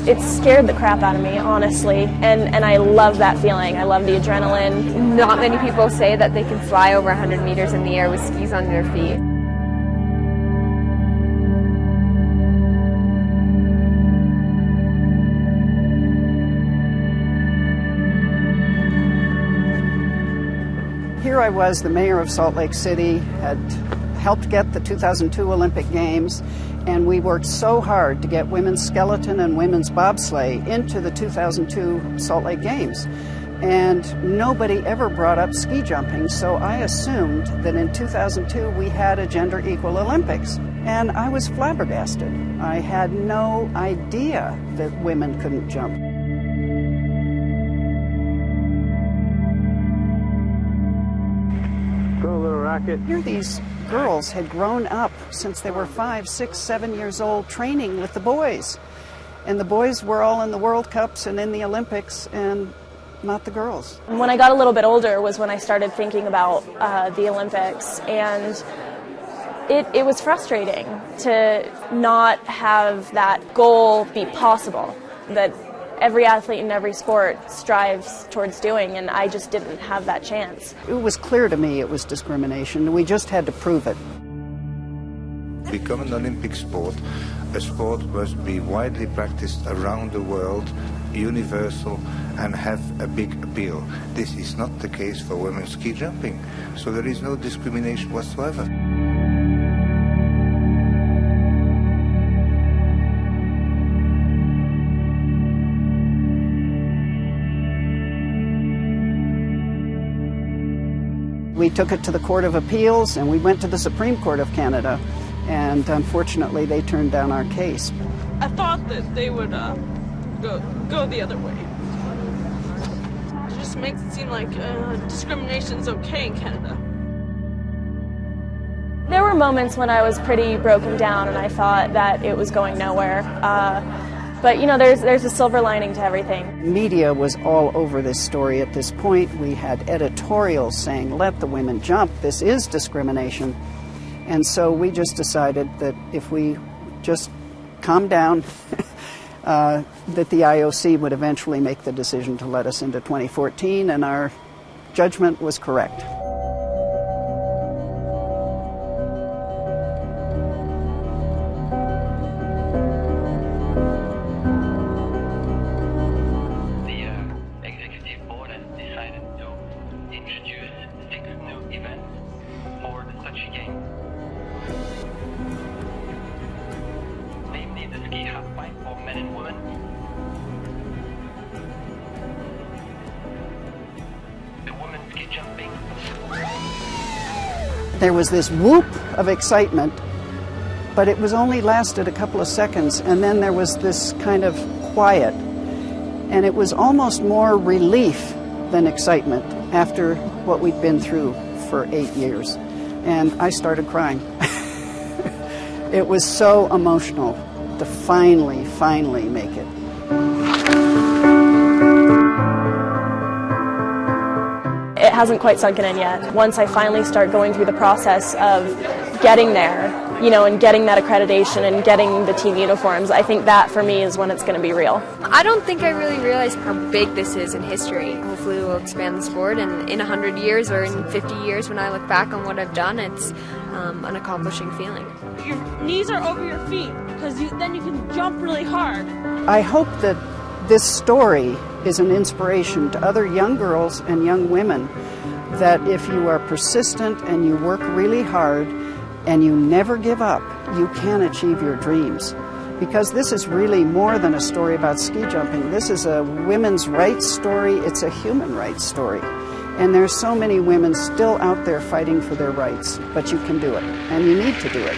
It scared the crap out of me, honestly, and I love that feeling. I love the adrenaline. Not many people say that they can fly over 100 meters in the air with skis on their feet. Here I was, the mayor of Salt Lake City, had helped get the 2002 Olympic Games, and we worked so hard to get women's skeleton and women's bobsleigh into the 2002 Salt Lake Games. And nobody ever brought up ski jumping, so I assumed that in 2002 we had a gender-equal Olympics. And I was flabbergasted. I had no idea that women couldn't jump. Throw a little rocket. Here these girls had grown up since they were 5, 6, 7 years old training with the boys. And the boys were all in the World Cups and in the Olympics, and not the girls. When I got a little bit older was when I started thinking about the Olympics, and it was frustrating to not have that goal be possible, that every athlete in every sport strives towards doing, and I just didn't have that chance. It was clear to me it was discrimination. We just had to prove it. To become an Olympic sport, a sport must be widely practiced around the world, universal, and have a big appeal. This is not the case for women's ski jumping, so there is no discrimination whatsoever. We took it to the Court of Appeals, and we went to the Supreme Court of Canada, and unfortunately they turned down our case. I thought that they would go the other way. It just makes it seem like discrimination is okay in Canada. There were moments when I was pretty broken down and I thought that it was going nowhere. But you know, there's a silver lining to everything. Media was all over this story at this point. We had editorials saying, let the women jump, this is discrimination. And so we just decided that if we just calm down, that the IOC would eventually make the decision to let us into 2014, and our judgment was correct. Sochi Games. Namely the ski halfpipe for men and women, the women's ski jumping. There was this whoop of excitement, but it was only lasted a couple of seconds, and then there was this kind of quiet, and it was almost more relief than excitement after what we'd been through for 8 years. And I started crying. It was so emotional to finally make it. It hasn't quite sunken in yet. Once I finally start going through the process of getting there, you know, and getting that accreditation and getting the team uniforms, I think that for me is when it's going to be real. I don't think I really realized how big this is in history. Hopefully we'll expand the sport, and in 100 years or in 50 years when I look back on what I've done, it's an accomplishing feeling. Your knees are over your feet because then you can jump really hard. I hope that this story is an inspiration to other young girls and young women that if you are persistent and you work really hard and you never give up, you can achieve your dreams. Because this is really more than a story about ski jumping. This is a women's rights story. It's a human rights story. And there's so many women still out there fighting for their rights, but you can do it, and you need to do it.